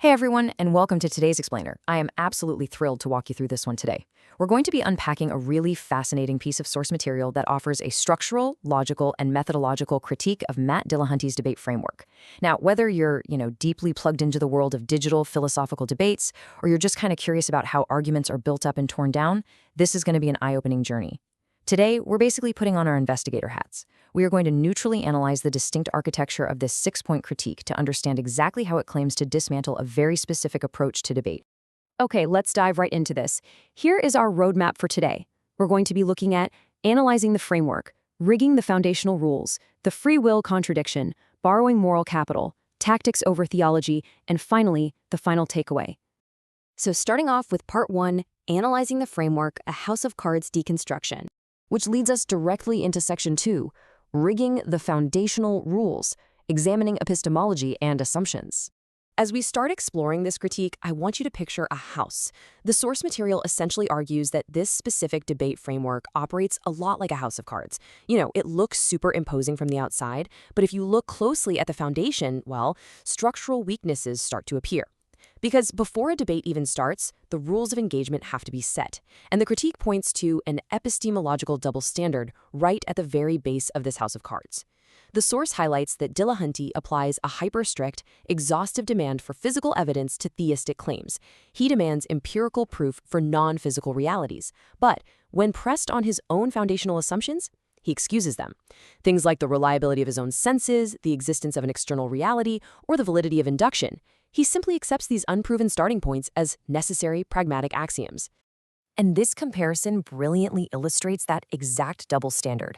Hey everyone, and welcome to today's Explainer. I am absolutely thrilled to walk you through this one today. We're going to be unpacking a really fascinating piece of source material that offers a structural, logical, and methodological critique of Matt Dillahunty's debate framework. Now, whether you're, deeply plugged into the world of digital philosophical debates, or you're just kind of curious about how arguments are built up and torn down, this is going to be an eye-opening journey. Today, we're basically putting on our investigator hats. We are going to neutrally analyze the distinct architecture of this six-point critique to understand exactly how it claims to dismantle a very specific approach to debate. Okay, let's dive right into this. Here is our roadmap for today. We're going to be looking at analyzing the framework, rigging the foundational rules, the free will contradiction, borrowing moral capital, tactics over theology, and finally, the final takeaway. So starting off with part 1, analyzing the framework, a house of cards deconstruction, which leads us directly into section 2, rigging the foundational rules, examining epistemology and assumptions. As we start exploring this critique, I want you to picture a house. The source material essentially argues that this specific debate framework operates a lot like a house of cards. It looks super imposing from the outside, but if you look closely at the foundation, well, structural weaknesses start to appear. Because before a debate even starts, the rules of engagement have to be set. And the critique points to an epistemological double standard right at the very base of this house of cards. The source highlights that Dillahunty applies a hyper-strict, exhaustive demand for physical evidence to theistic claims. He demands empirical proof for non-physical realities. But when pressed on his own foundational assumptions, he excuses them. Things like the reliability of his own senses, the existence of an external reality, or the validity of induction. He simply accepts these unproven starting points as necessary pragmatic axioms. And this comparison brilliantly illustrates that exact double standard.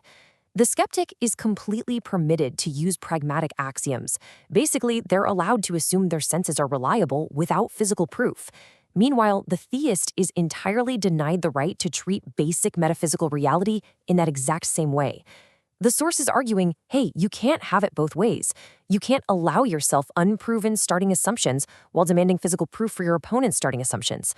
The skeptic is completely permitted to use pragmatic axioms. Basically, they're allowed to assume their senses are reliable without physical proof. Meanwhile, the theist is entirely denied the right to treat basic metaphysical reality in that exact same way. The source is arguing, hey, you can't have it both ways. You can't allow yourself unproven starting assumptions while demanding physical proof for your opponent's starting assumptions.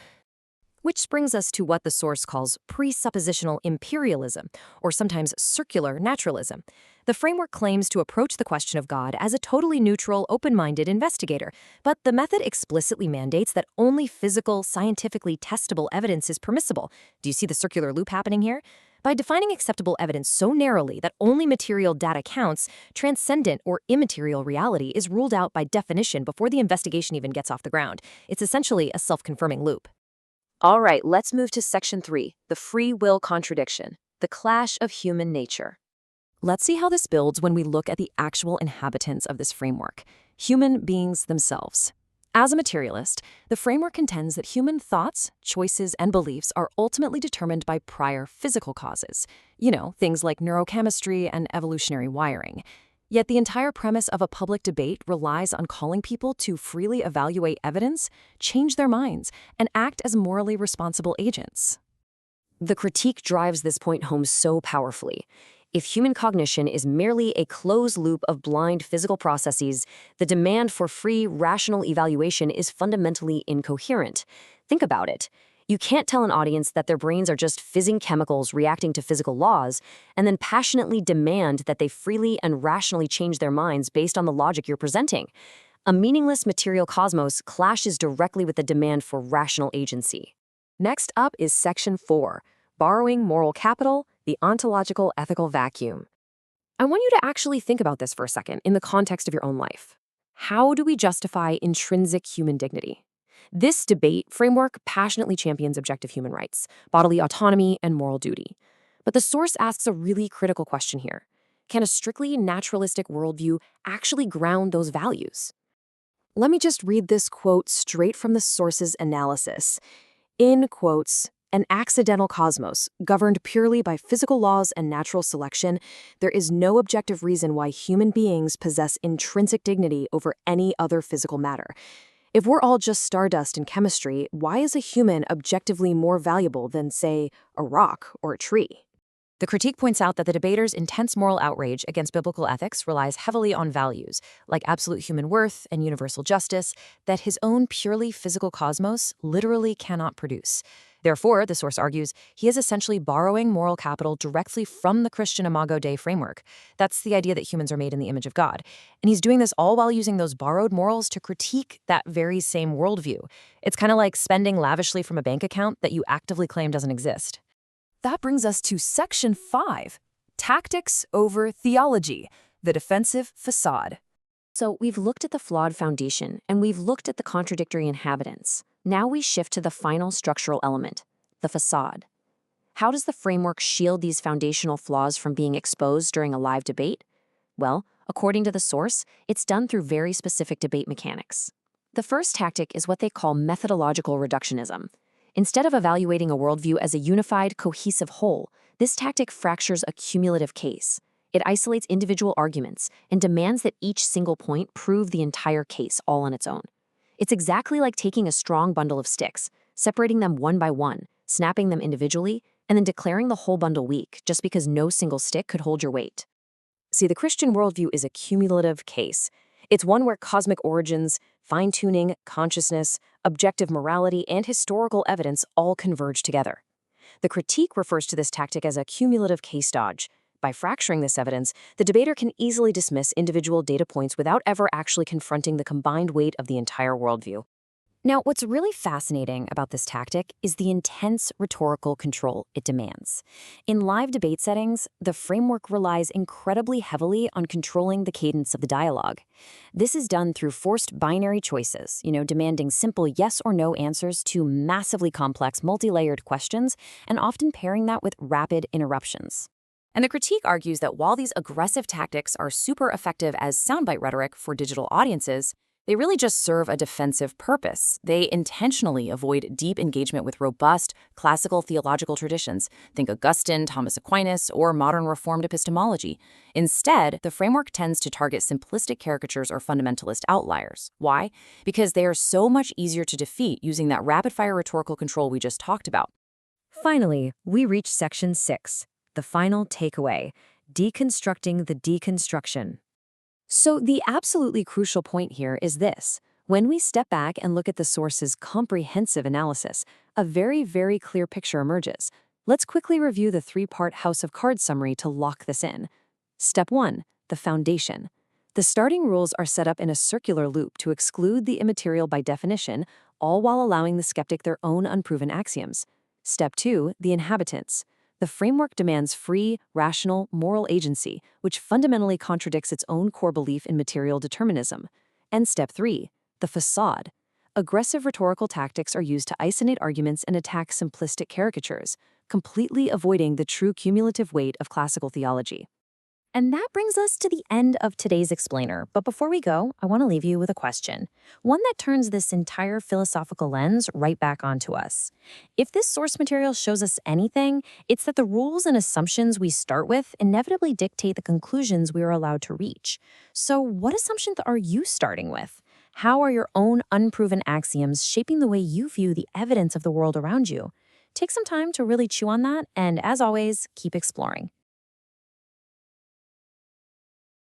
Which brings us to what the source calls presuppositional imperialism, or sometimes circular naturalism. The framework claims to approach the question of God as a totally neutral, open-minded investigator, but the method explicitly mandates that only physical, scientifically testable evidence is permissible. Do you see the circular loop happening here? By defining acceptable evidence so narrowly that only material data counts, transcendent or immaterial reality is ruled out by definition before the investigation even gets off the ground. It's essentially a self-confirming loop. All right, let's move to section 3, the free will contradiction, the clash of human nature. Let's see how this builds when we look at the actual inhabitants of this framework, human beings themselves. As a materialist, the framework contends that human thoughts, choices, and beliefs are ultimately determined by prior physical causes. Things like neurochemistry and evolutionary wiring. Yet the entire premise of a public debate relies on calling people to freely evaluate evidence, change their minds, and act as morally responsible agents. The critique drives this point home so powerfully. If human cognition is merely a closed loop of blind physical processes, the demand for free, rational evaluation is fundamentally incoherent. Think about it. You can't tell an audience that their brains are just fizzing chemicals reacting to physical laws, and then passionately demand that they freely and rationally change their minds based on the logic you're presenting. A meaningless material cosmos clashes directly with the demand for rational agency. Next up is section 4, borrowing moral capital, the ontological ethical vacuum. I want you to actually think about this for a second in the context of your own life. How do we justify intrinsic human dignity? This debate framework passionately champions objective human rights, bodily autonomy, and moral duty. But the source asks a really critical question here. Can a strictly naturalistic worldview actually ground those values? Let me just read this quote straight from the source's analysis. In quotes, "An accidental cosmos, governed purely by physical laws and natural selection, there is no objective reason why human beings possess intrinsic dignity over any other physical matter. If we're all just stardust in chemistry, why is a human objectively more valuable than, say, a rock or a tree?" The critique points out that the debater's intense moral outrage against biblical ethics relies heavily on values, like absolute human worth and universal justice, that his own purely physical cosmos literally cannot produce. Therefore, the source argues, he is essentially borrowing moral capital directly from the Christian Imago Dei framework. That's the idea that humans are made in the image of God. And he's doing this all while using those borrowed morals to critique that very same worldview. It's kind of like spending lavishly from a bank account that you actively claim doesn't exist. That brings us to Section 5, Tactics over Theology, the Defensive Facade. So we've looked at the flawed foundation, and we've looked at the contradictory inhabitants. Now we shift to the final structural element, the facade. How does the framework shield these foundational flaws from being exposed during a live debate? Well, according to the source, it's done through very specific debate mechanics. The first tactic is what they call methodological reductionism. Instead of evaluating a worldview as a unified, cohesive whole, this tactic fractures a cumulative case. It isolates individual arguments and demands that each single point prove the entire case all on its own. It's exactly like taking a strong bundle of sticks, separating them one by one, snapping them individually, and then declaring the whole bundle weak just because no single stick could hold your weight. See, the Christian worldview is a cumulative case. It's one where cosmic origins, fine-tuning, consciousness, objective morality, and historical evidence all converge together. The critique refers to this tactic as a cumulative case dodge. By fracturing this evidence, the debater can easily dismiss individual data points without ever actually confronting the combined weight of the entire worldview. Now, what's really fascinating about this tactic is the intense rhetorical control it demands. In live debate settings, the framework relies incredibly heavily on controlling the cadence of the dialogue. This is done through forced binary choices, demanding simple yes or no answers to massively complex, multi-layered questions, and often pairing that with rapid interruptions. And the critique argues that while these aggressive tactics are super effective as soundbite rhetoric for digital audiences, they really just serve a defensive purpose. They intentionally avoid deep engagement with robust, classical theological traditions. Think Augustine, Thomas Aquinas, or modern Reformed epistemology. Instead, the framework tends to target simplistic caricatures or fundamentalist outliers. Why? Because they are so much easier to defeat using that rapid-fire rhetorical control we just talked about. Finally, we reach Section 6. The final takeaway, deconstructing the deconstruction. So the absolutely crucial point here is this. When we step back and look at the source's comprehensive analysis, a very, very clear picture emerges. Let's quickly review the three-part House of Cards summary to lock this in. Step 1, the foundation. The starting rules are set up in a circular loop to exclude the immaterial by definition, all while allowing the skeptic their own unproven axioms. Step 2, the inhabitants. The framework demands free, rational, moral agency, which fundamentally contradicts its own core belief in material determinism. And Step 3, the facade. Aggressive rhetorical tactics are used to isolate arguments and attack simplistic caricatures, completely avoiding the true cumulative weight of classical theology. And that brings us to the end of today's explainer. But before we go, I want to leave you with a question. One that turns this entire philosophical lens right back onto us. If this source material shows us anything, it's that the rules and assumptions we start with inevitably dictate the conclusions we are allowed to reach. So what assumptions are you starting with? How are your own unproven axioms shaping the way you view the evidence of the world around you? Take some time to really chew on that, and as always, keep exploring.